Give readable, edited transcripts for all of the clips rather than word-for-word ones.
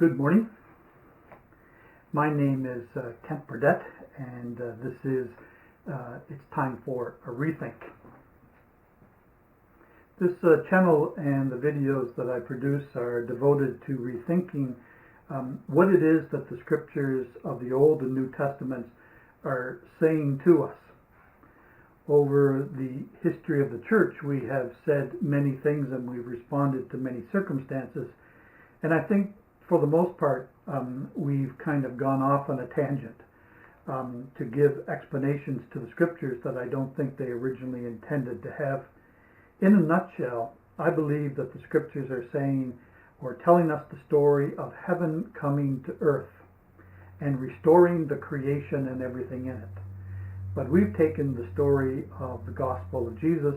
Good morning. My name is Kent Burdett, and it's time for a rethink. This channel and the videos that I produce are devoted to rethinking what it is that the scriptures of the Old and New Testaments are saying to us. Over the history of the church, we have said many things and we've responded to many circumstances, and I think for the most part, we've kind of gone off on a tangent to give explanations to the scriptures that I don't think they originally intended to have. In a nutshell, I believe that the scriptures are saying or telling us the story of heaven coming to earth and restoring the creation and everything in it. But we've taken the story of the gospel of Jesus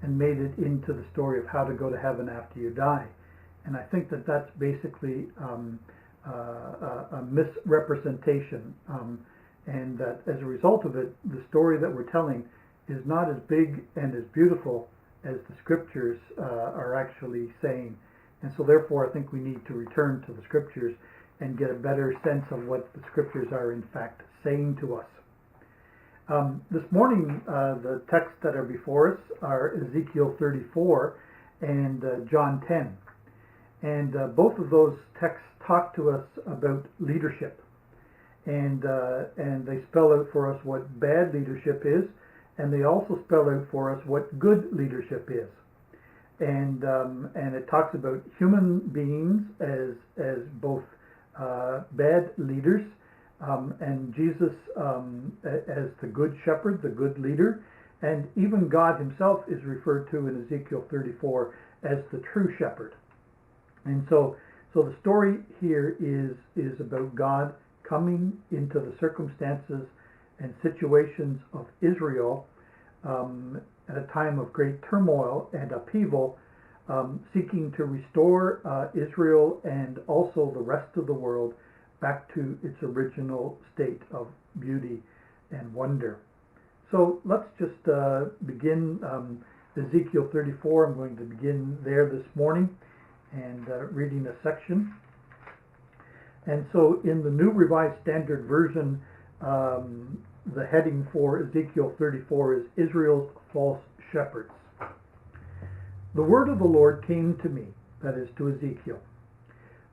and made it into the story of how to go to heaven after you die. And I think that that's basically a misrepresentation, and that as a result of it, the story that we're telling is not as big and as beautiful as the scriptures are actually saying. And so therefore I think we need to return to the scriptures and get a better sense of what the scriptures are in fact saying to us. This morning, the texts that are before us are Ezekiel 34 and John 10. And both of those texts talk to us about leadership. And they spell out for us what bad leadership is, and they also spell out for us what good leadership is. And it talks about human beings as both bad leaders, and Jesus as the good shepherd, the good leader, and even God himself is referred to in Ezekiel 34 as the true shepherd. And so the story here is about God coming into the circumstances and situations of Israel at a time of great turmoil and upheaval, seeking to restore Israel and also the rest of the world back to its original state of beauty and wonder. So let's just begin Ezekiel 34. I'm going to begin there this morning and reading a section. And so in the New Revised Standard Version, the heading for Ezekiel 34 is Israel's False Shepherds. The word of the Lord came to me, that is to Ezekiel.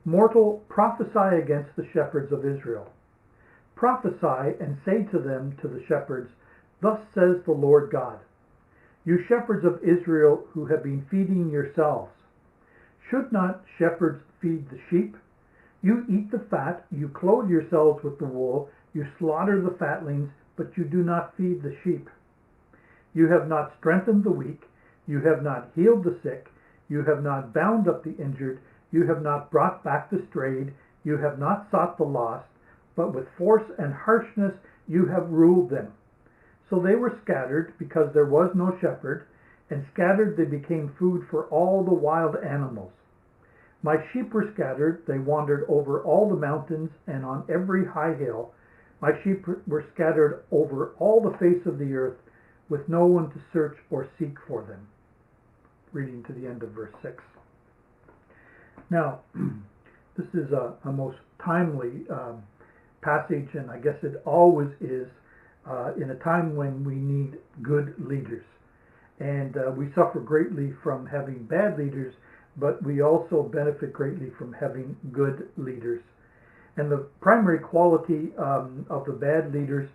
Mortal, prophesy against the shepherds of Israel. Prophesy and say to them, to the shepherds, thus says the Lord God, you shepherds of Israel who have been feeding yourselves, should not shepherds feed the sheep? You eat the fat, you clothe yourselves with the wool, you slaughter the fatlings, but you do not feed the sheep. You have not strengthened the weak, you have not healed the sick, you have not bound up the injured, you have not brought back the strayed, you have not sought the lost, but with force and harshness you have ruled them. So they were scattered because there was no shepherd, and scattered they became food for all the wild animals. My sheep were scattered, they wandered over all the mountains and on every high hill. My sheep were scattered over all the face of the earth, with no one to search or seek for them. Reading to the end of verse 6. Now, this is a most timely passage, and I guess it always is in a time when we need good leaders. And we suffer greatly from having bad leaders, but we also benefit greatly from having good leaders. And the primary quality of the bad leaders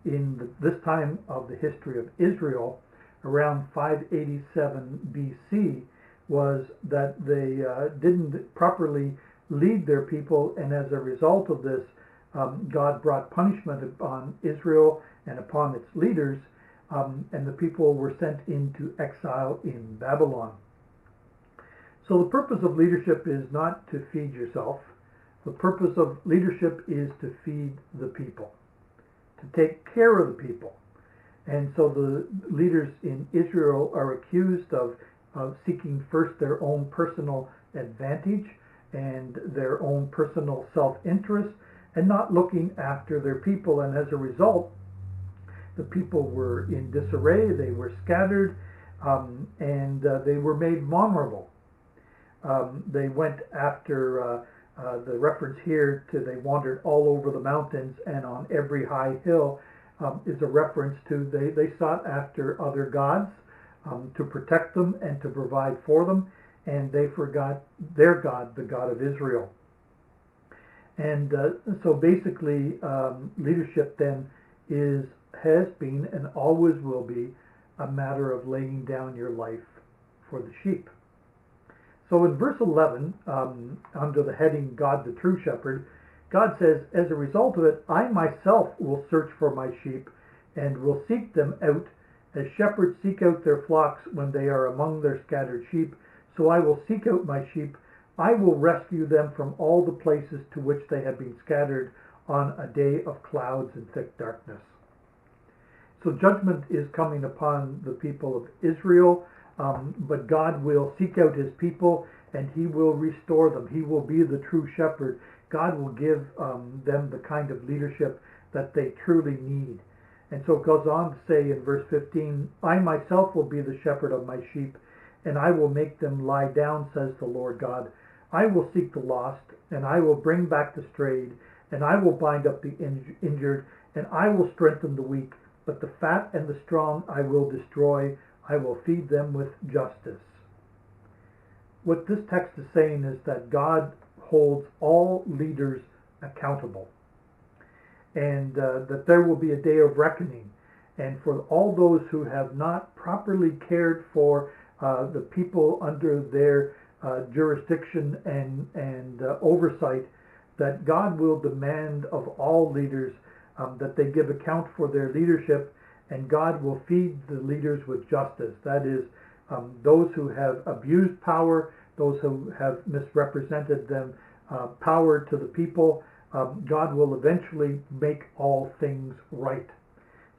in this time of the history of Israel, around 587 BC, was that they didn't properly lead their people, and as a result of this, God brought punishment upon Israel and upon its leaders, and the people were sent into exile in Babylon. So the purpose of leadership is not to feed yourself. The purpose of leadership is to feed the people, to take care of the people. And so the leaders in Israel are accused of seeking first their own personal advantage and their own personal self-interest and not looking after their people. And as a result, the people were in disarray, they were scattered, and they were made vulnerable. They went after The reference here to they wandered all over the mountains and on every high hill is a reference to they sought after other gods to protect them and to provide for them, and they forgot their God, the God of Israel. And so basically, leadership then has been and always will be a matter of laying down your life for the sheep. So in verse 11, under the heading God the True Shepherd, God says, as a result of it, I myself will search for my sheep and will seek them out as shepherds seek out their flocks when they are among their scattered sheep. So I will seek out my sheep. I will rescue them from all the places to which they have been scattered on a day of clouds and thick darkness. So judgment is coming upon the people of Israel, but God will seek out his people and he will restore them. He will be the true shepherd. God will give them the kind of leadership that they truly need. And so it goes on to say in verse 15, I myself will be the shepherd of my sheep, and I will make them lie down, says the Lord God. I will seek the lost, and I will bring back the strayed, and I will bind up the injured, and I will strengthen the weak. But the fat and the strong I will destroy. I will feed them with justice. What this text is saying is that God holds all leaders accountable, and that there will be a day of reckoning. And for all those who have not properly cared for the people under their jurisdiction and oversight, that God will demand of all leaders that they give account for their leadership, and God will feed the leaders with justice. That is, those who have abused power, those who have misrepresented them power to the people, God will eventually make all things right.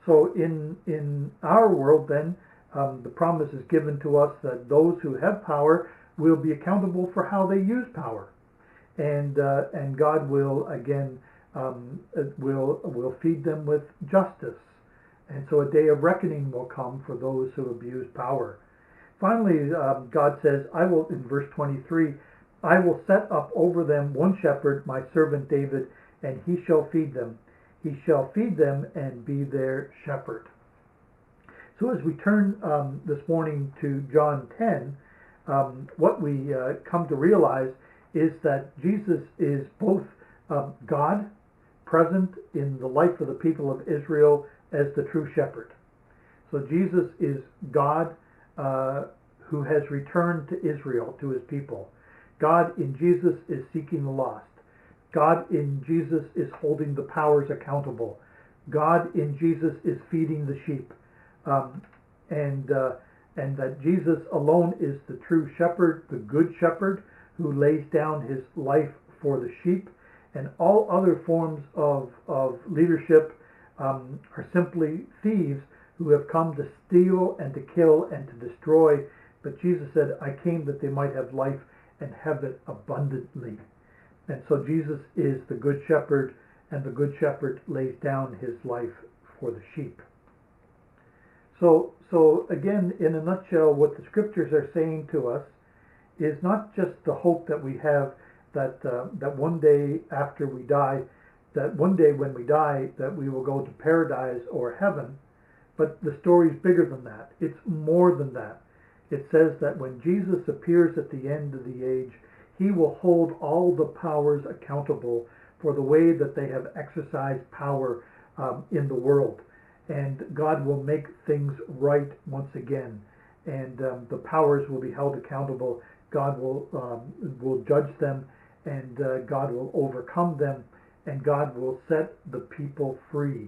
So in our world then, the promise is given to us that those who have power will be accountable for how they use power, and God will again will feed them with justice, and so a day of reckoning will come for those who abuse power. Finally, God says, I will, in verse 23, I will set up over them one shepherd, my servant David, and he shall feed them. He shall feed them and be their shepherd. So as we turn this morning to John 10, what we come to realize is that Jesus is both God, present in the life of the people of Israel as the true shepherd. So Jesus is God who has returned to Israel, to his people. God in Jesus is seeking the lost. God in Jesus is holding the powers accountable. God in Jesus is feeding the sheep. And that Jesus alone is the true shepherd, the good shepherd, who lays down his life for the sheep. And all other forms of leadership are simply thieves who have come to steal and to kill and to destroy. But Jesus said, I came that they might have life and have it abundantly. And so Jesus is the good shepherd, and the good shepherd lays down his life for the sheep. So again, in a nutshell, what the scriptures are saying to us is not just the hope that we have that one day after we die, that one day when we die, that we will go to paradise or heaven, but the story is bigger than that. It's more than that. It says that when Jesus appears at the end of the age, he will hold all the powers accountable for the way that they have exercised power in the world. And God will make things right once again. And the powers will be held accountable. God will judge them, and God will overcome them, and God will set the people free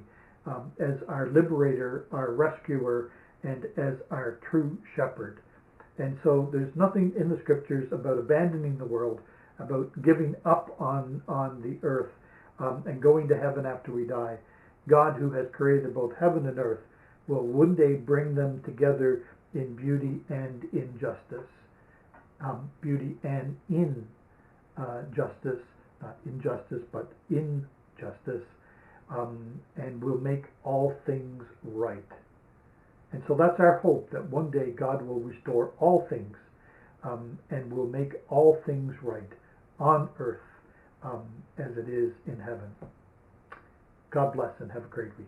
as our liberator, our rescuer, and as our true shepherd. And so there's nothing in the scriptures about abandoning the world, about giving up on the earth and going to heaven after we die. God, who has created both heaven and earth, will one day bring them together in beauty and in justice. Beauty and in justice, not injustice, but in justice, and will make all things right. And so that's our hope, that one day God will restore all things and will make all things right on earth as it is in heaven. God bless and have a great week.